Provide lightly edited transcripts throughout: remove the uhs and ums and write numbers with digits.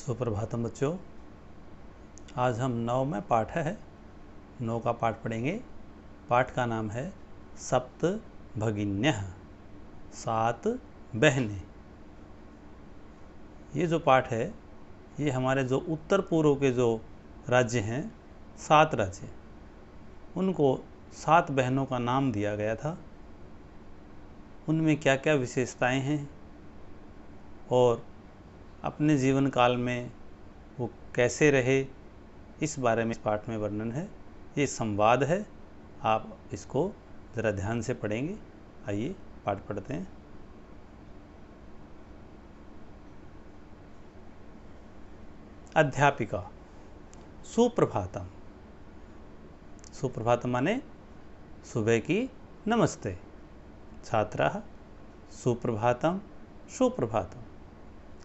सुप्रभातम बच्चों, आज हम 9 में पाठ है 9 का पाठ पढ़ेंगे। पाठ का नाम है सप्त भगिन्यः, 7 बहनें। ये जो पाठ है ये हमारे जो उत्तर पूर्व के जो राज्य हैं, 7 राज्य, उनको 7 बहनों का नाम दिया गया था। उनमें क्या क्या विशेषताएं हैं और अपने जीवन काल में वो कैसे रहे, इस बारे में इस पाठ में वर्णन है। ये संवाद है, आप इसको ज़रा ध्यान से पढ़ेंगे। आइए पाठ पढ़ते हैं। अध्यापिका सुप्रभातम। सुप्रभातम माने सुबह की नमस्ते। छात्राः सुप्रभातम सुप्रभातम।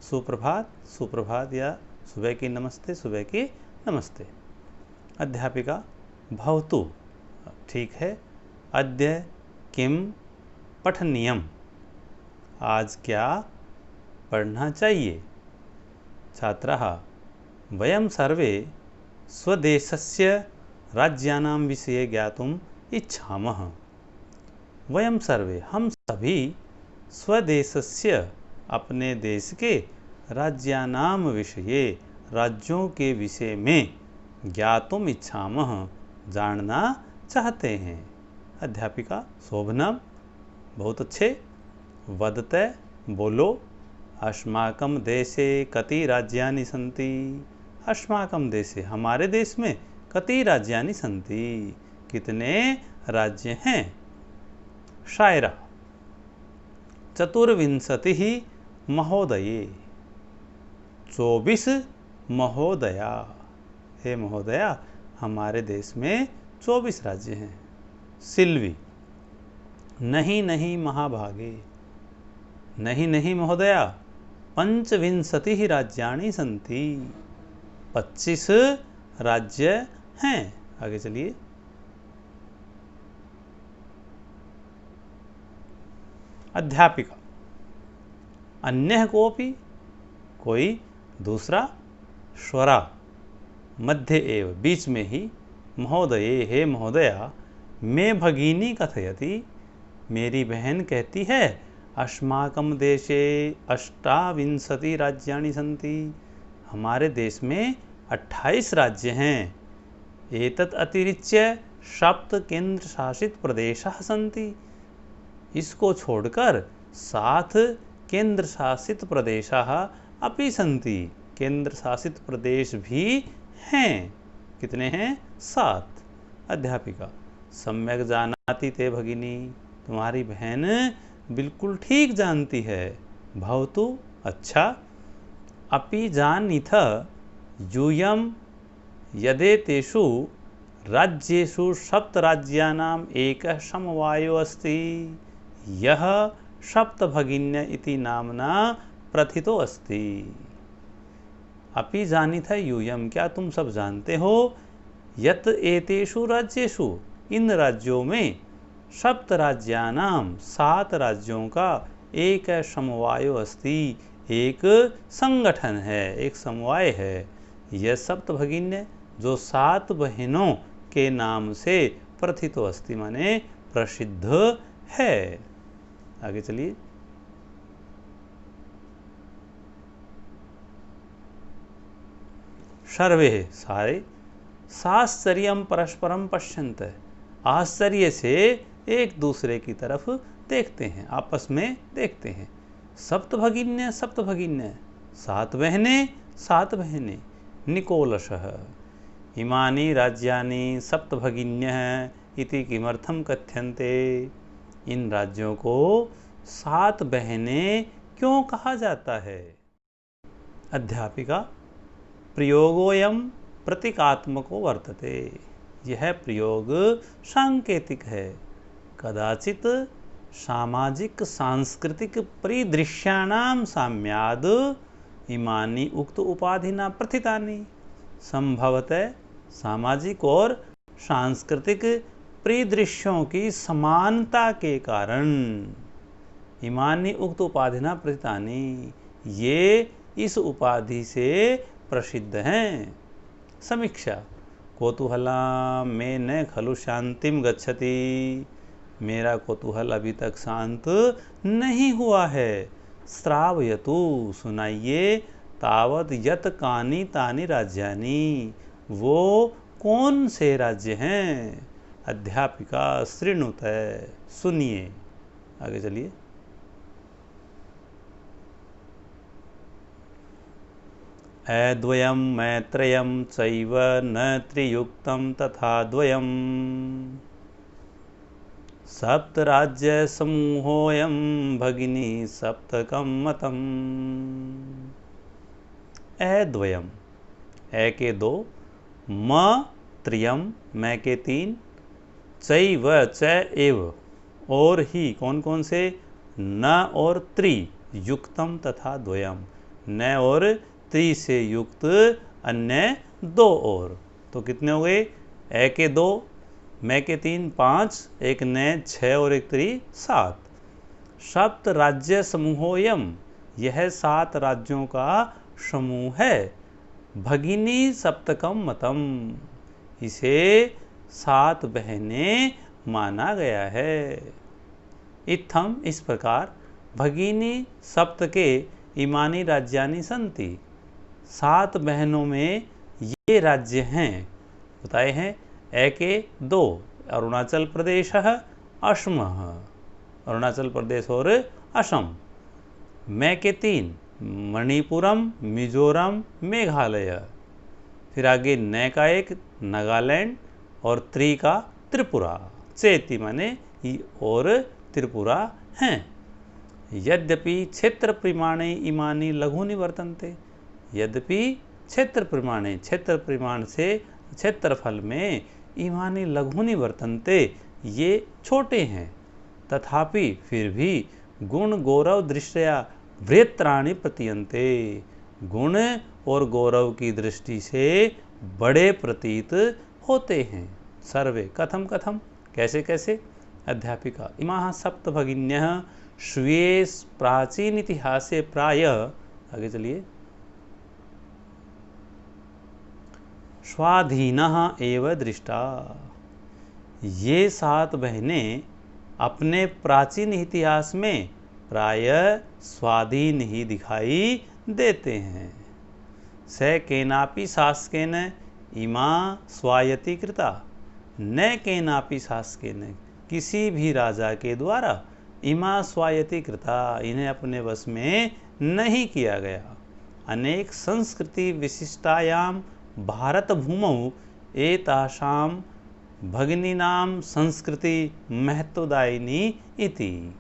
सुप्रभात सुप्रभात या सुबह की नमस्ते, सुबह की नमस्ते। अध्यापिका भवतु, ठीक है। अद्य किम पठनीयम, आज क्या पढ़ना चाहिए। छात्राः वयं सर्वे स्वदेशस्य राज्यानां विषये ज्ञातुम् इच्छामः। वयं सर्वे, हम सभी, स्वदेशस्य, अपने देश के, राज्यानाम विषये, राज्यों के विषय में, ज्ञातुम इच्छामः, जानना चाहते हैं। अध्यापिका शोभनम, बहुत अच्छे। वदते, बोलो। अस्माकं देशे कति राज्यानि सन्ति। अस्माकं देशे, हमारे देश में, कति राज्यानि सन्ति, कितने राज्य हैं। शायरा चतुर्विंशतिः महोदये, 24 महोदया। हे महोदया, हमारे देश में 24 राज्य हैं। सिल्वी नहीं नहीं महाभागे, नहीं नहीं महोदया, 25 राज्यानि सन्ति, 25 राज्य हैं। आगे चलिए। अध्यापिका अन्यः कोऽपि, कोई दूसरा। स्वरा मध्य एव, बीच में ही। महोदये, हे महोदया। मैं भगिनी कथयति, मेरी बहन कहती है। अस्माकं देशे 28 राज्यानि सन्ति, हमारे देश में 28 राज्य हैं। एतत् अतिरिच्य 7 केंद्र शासित प्रदेशाः सन्ति, इसको छोड़कर 7 केंद्र शासित प्रदेशाः अपि सन्ति, केंद्र शासित प्रदेश भी हैं। कितने हैं? 7। अध्यापिका सम्यक जानाति ते भगिनी, तुम्हारी बहन बिल्कुल ठीक जानती है। भवतु, अच्छा। अपि जानीथ यूयं यदेतेषु राज्येषु 7 राज्यानाम् एकः समवायो अस्ति, यः सप्तभगिन्य इति नामना प्रथितो अस्ति। अपि जानीथ यूयं, क्या तुम सब जानते हो। यत एतेषु राज्येषु, इन राज्यों में, 7 राज्यानाम, 7 राज्यों का, एक समवायो अस्ति, एक संगठन है, एक समवाय है। यह सप्तभगिन्य, जो 7 बहनों के नाम से प्रथितो अस्ति, माने प्रसिद्ध है। आगे चलिए। सर्वे, सारे। साश्चर्यं परस्परं पश्यन्ते, आश्चर्य से एक दूसरे की तरफ देखते हैं, आपस में देखते हैं। सप्तभगिन्य सप्तभगिन्य, 7 बहनें 7 बहनें। निकोलशः इमानि राज्यानि सप्तभगिन्यः इति किमर्थं कथ्यन्ते, इन राज्यों को 7 बहनें क्यों कहा जाता है। अध्यापिका प्रयोगोऽयं प्रतीकात्मको वर्तते, यह प्रयोग सांकेतिक है। कदाचित सामाजिक सांस्कृतिक परिदृश्यानां साम्याद् इमानि उक्त उपाधिना प्रथितानि, संभवतः सामाजिक और सांस्कृतिक परिदृश्यों की समानता के कारण, इमानि उक्त उपाधिना प्रथितानि, ये इस उपाधि से प्रसिद्ध हैं। समीक्षा। कौतूहला में न खलु शांतिम गच्छति, मेरा कौतूहल अभी तक शांत नहीं हुआ है। श्रावयतु, सुनाइए, तावत यत कानि तानि राज्यानि, वो कौन से राज्य हैं। अध्यापिका शृणुत, सुनिए। आगे चलिए। अद्वयं मैत्रेयं चैव न त्रियुक्तं तथा द्वयम्, सप्तराज्यसमूहोऽयं भगिनी सप्तकं मतम्। अद्वयम, ए के दो, म त्रियम, मैं के तीन, चैव, च एव, और ही, कौन कौन से, न और त्रि, युक्तम तथा द्वयम, न और त्रि से युक्त अन्य दो और। तो कितने हो गए, ए के दो, मैं के तीन, पाँच, एक न, छः और एक त्रि, सात। सप्त राज्य समूहोयम, यह 7 राज्यों का समूह है। भगिनी सप्तकम मतम, इसे 7 बहनें माना गया है। इत्थम, इस प्रकार, भगिनी सप्त के इमानी राज्यानि संति, 7 बहनों में ये राज्य हैं, बताए हैं। ए के 2, अरुणाचल प्रदेश, असम, अरुणाचल प्रदेश और असम। मैं के 3, मणिपुरम, मिजोरम, मेघालय। फिर आगे न का 1, नागालैंड, और त्रि का त्रिपुरा, चेति माने और त्रिपुरा हैं। यद्यपि क्षेत्र प्रमाणे इमानी लघुनि वर्तन्ते, यद्यपि क्षेत्र प्रमाणे, क्षेत्र परिमाण से क्षेत्रफल में इमानी लघुनि वर्तन्ते, ये छोटे हैं। तथापि फिर भी गुण गौरव दृष्टया बृहत्राणि प्रतीयन्ते, गुण और गौरव की दृष्टि से बड़े प्रतीत होते हैं। सर्वे कथम कथम, कैसे कैसे। अध्यापिका। इमाः सप्त भगिन्यः स्वीये प्राचीन इतिहासे प्रायः, आगे चलिए, स्वाधीनः एव दृष्टा, ये 7 बहनें अपने प्राचीन इतिहास में प्रायः स्वाधीन ही दिखाई देते हैं। स केनापि शासकेन इमा स्वायत्ती कृता, न केनापि शासकेन, किसी भी राजा के द्वारा, इमा स्वायत्ती कृता, इन्हें अपने वश में नहीं किया गया। अनेक संस्कृति विशिष्टायाम भारत भूमौ एतासां भगिनीनां संस्कृति महत्वदायिनी इति।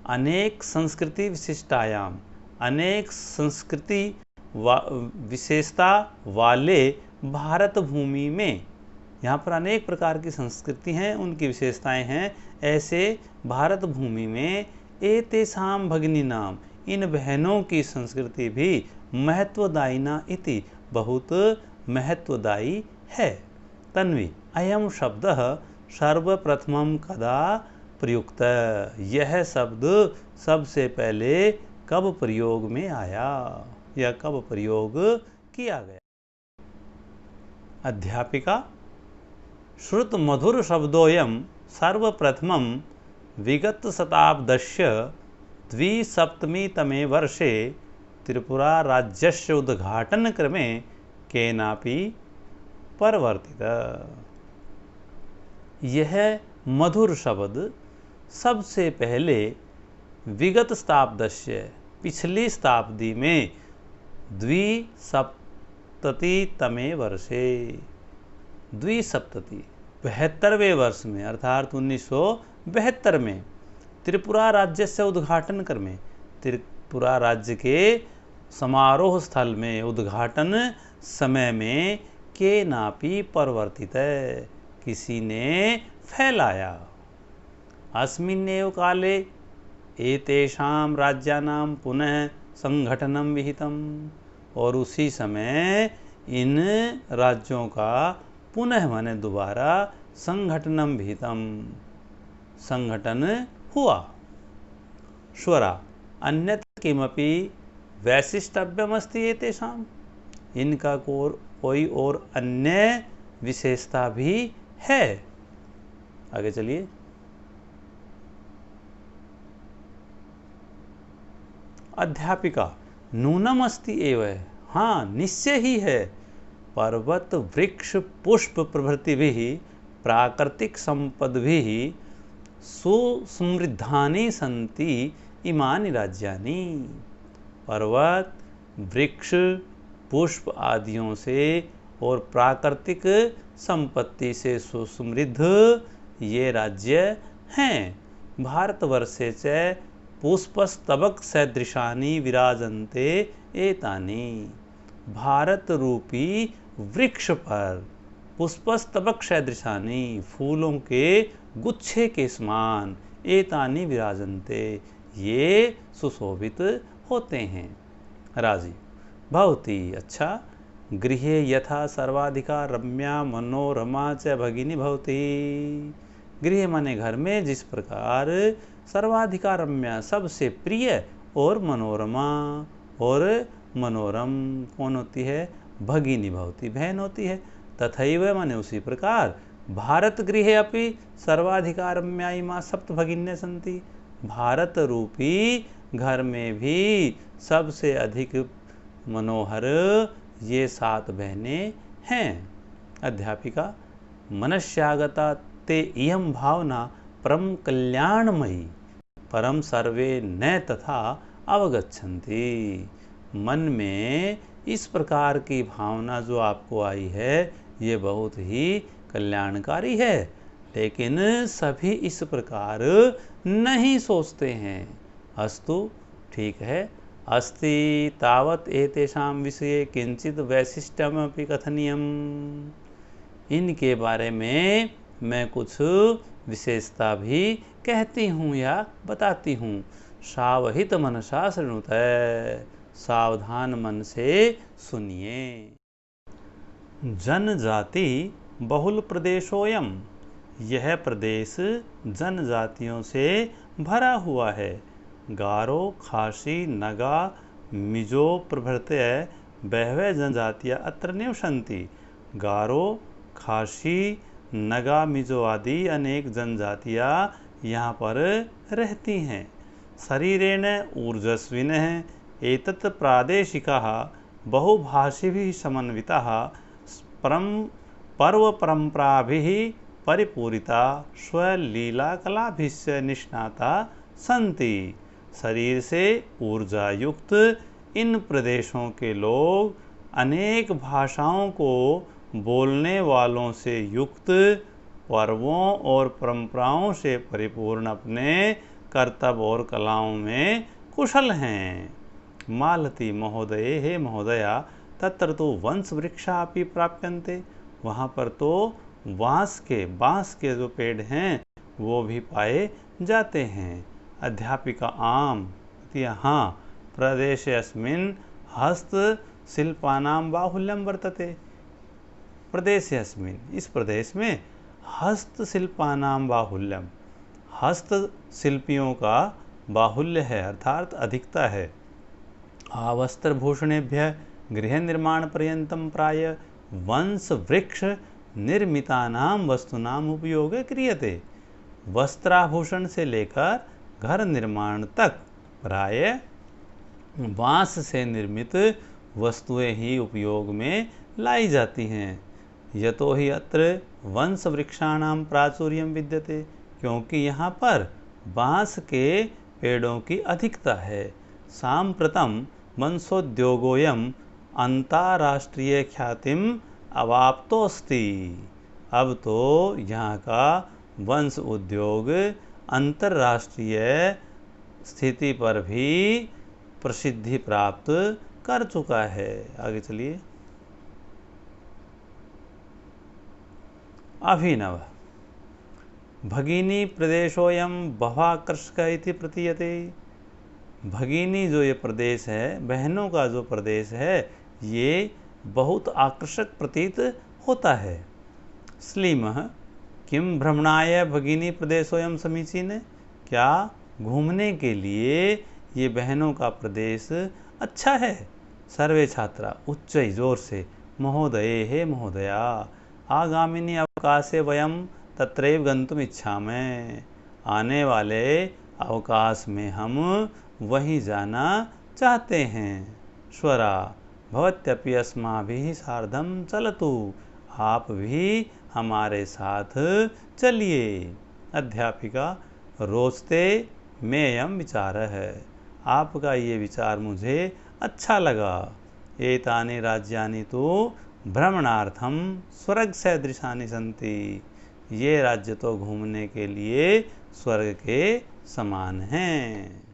अनेक संस्कृति विशिष्टायाम, अनेक संस्कृति विशेषता वाले भारत भूमि में, यहाँ पर अनेक प्रकार की संस्कृति हैं, उनकी विशेषताएं हैं। ऐसे भारत भूमि में एतेषां भगिनीनां, इन बहनों की संस्कृति भी महत्वदायिना इति, बहुत महत्वदायी है। तन्वी। अयम शब्दः सर्वप्रथमं कदा प्रयुक्त, यह शब्द सबसे पहले कब प्रयोग में आया या कब प्रयोग किया गया। अध्यापिका। श्रुत मधुर शब्दोयम सर्वप्रथमं विगत शताब्दस्य 2सप्तमीतमे वर्षे त्रिपुरा राज्यस्य उद्घाटन क्रमे केनापि परिवर्तित। यह मधुर शब्द सबसे पहले विगत शताब्दस्य, पिछली शताब्दी में, 2सप्ततितमे वर्षे, 2सप्तति 72वें वर्ष में, अर्थात 1972 में, त्रिपुरा राज्य से उद्घाटन क्रमे, त्रिपुरा राज्य के समारोह स्थल में उद्घाटन समय में केनापि परिवर्तित, किसी ने फैलाया। अस्मिन्नेव काले एतेषां राज्यानां पुनः संगठनं विहितम्, और उसी समय इन राज्यों का पुनः माने दोबारा संगठनं विहितम्, संगठन हुआ। स्वरा। अन्यत्र किमपि वैशिष्ट्यमस्ति एतेषाम्, इनका कोई और अन्य विशेषता भी है। आगे चलिए। अध्यापिका नूनम अस्ति एव, हाँ निश्चय ही है। पर्वत वृक्ष पुष्प प्रभृतिभिः प्राकृतिक संपद्भिः सुसमृद्धानि सन्ति इमानि राज्यानि। पर्वत वृक्ष पुष्प आदियों से और प्राकृतिक संपत्ति से सुसमृद्ध ये राज्य हैं। भारतवर्षे च पुष्पस्तबक सदृशानि विराजन्ते एतानि। भारत रूपी वृक्ष पर पुष्पस्तबक सदृशानि फूलों के गुच्छे के समान एतानि विराजन्ते ये सुशोभित होते हैं। राजी भवती अच्छा गृहे यथा सर्वाधिका रम्या मनोरमा च भगिनी भवती। गृह माने घर में जिस प्रकार सर्वाधिका रम्या सबसे प्रिय और मनोरमा और मनोरम कौन होती है? भगिनी भवती बहन होती है। तथैव माने उसी प्रकार भारत गृहे अपि सर्वाधिका रम्या इमा सप्त भगिन्य सन्ति। भारत रूपी घर में भी सबसे अधिक मनोहर ये 7 बहनें हैं। अध्यापिका मनस्यागता ते इयं भावना परम कल्याणमयी परम सर्वे न तथा अवगच्छन्ति। मन में इस प्रकार की भावना जो आपको आई है ये बहुत ही कल्याणकारी है, लेकिन सभी इस प्रकार नहीं सोचते हैं। अस्तु ठीक है। अस्ति तावत् एतेषां विषये किंचित वैशिष्ट्यमपि कथनीयम्। इनके बारे में मैं कुछ विशेषता भी कहती हूँ या बताती हूँ। सावहित मनसा शृणुतः, सावधान मन से सुनिए। जनजाति बहुल प्रदेशोयम, यह प्रदेश जनजातियों से भरा हुआ है। गारो खासी नगा मिजो प्रभृतय बहवः जनजातियाँ अत्र निवसन्ति। गारो खासी नगा मिजो आदि अनेक जनजातियाँ यहाँ पर रहती हैं। शरीरेण ऊर्जस्विनः एतत् प्रादेशिकाः बहुभाषिभिः समन्विताः पर्वपरम्पराभिः परिपूरिता स्वलीलाकलाभिश्च निष्णाता सन्ति। शरीर से ऊर्जा युक्त इन प्रदेशों के लोग अनेक भाषाओं को बोलने वालों से युक्त पर्वों और परंपराओं से परिपूर्ण अपने कर्तव्य और कलाओं में कुशल हैं। मालती महोदये, हे महोदया, तत्र तो वंश वृक्षा अपि प्राप्यन्ते, वहाँ पर तो बांस के जो पेड़ हैं वो भी पाए जाते हैं। अध्यापिका आम, हाँ, प्रदेशेऽस्मिन् हस्तशिल्पानां बाहुल्यं वर्तते। प्रदेशेऽस्मिन्, इस प्रदेश में हस्तशिल्पानां बाहुल्यम, हस्तशिल्पियों का बाहुल्य है अर्थात अधिकता है। आवस्त्रभूषणेभ्यः गृह निर्माण पर्यन्तं प्राय वंश वृक्ष निर्मितानां वस्तूनां उपयोग क्रियते। वस्त्राभूषण से लेकर घर निर्माण तक प्राय बांस से निर्मित वस्तुएं ही उपयोग में लाई जाती हैं। यतो हि अत्र वंश वृक्षाणां प्राचुर्यं विद्यते, क्योंकि यहाँ पर बांस के पेड़ों की अधिकता है। साम्प्रतं वंशोद्योगोऽयम् अंतर्राष्ट्रीय ख्यातिम अवाप्तोऽस्ति। अब तो यहाँ का वंश उद्योग अंतर्राष्ट्रीय स्थिति पर भी प्रसिद्धि प्राप्त कर चुका है। आगे चलिए। अभिनव भगिनी प्रदेशोऽयं बहुआकर्षक इति प्रतीयते। भगिनी जो ये प्रदेश है, बहनों का जो प्रदेश है, ये बहुत आकर्षक प्रतीत होता है। श्लीमः किं भ्रमणाय भगिनी प्रदेशोऽयं समीचीन, क्या घूमने के लिए ये बहनों का प्रदेश अच्छा है। सर्वे छात्रा उच्च जोर से महोदये हे महोदया आगामिनी अवकाशे वयम तत्रैव गंतुम इच्छामः। आने वाले अवकाश में हम वहीं जाना चाहते हैं। स्वरा भवत्यपि अस्माभिः सार्धं चलतु। आप भी हमारे साथ चलिए। अध्यापिका रोचते मेऽयं विचारः। आपका ये विचार मुझे अच्छा लगा। एतानि राज्यानि तु भ्रमणार्थं स्वर्गसदृशानि सन्ति। ये राज्य तो घूमने के लिए स्वर्ग के समान हैं।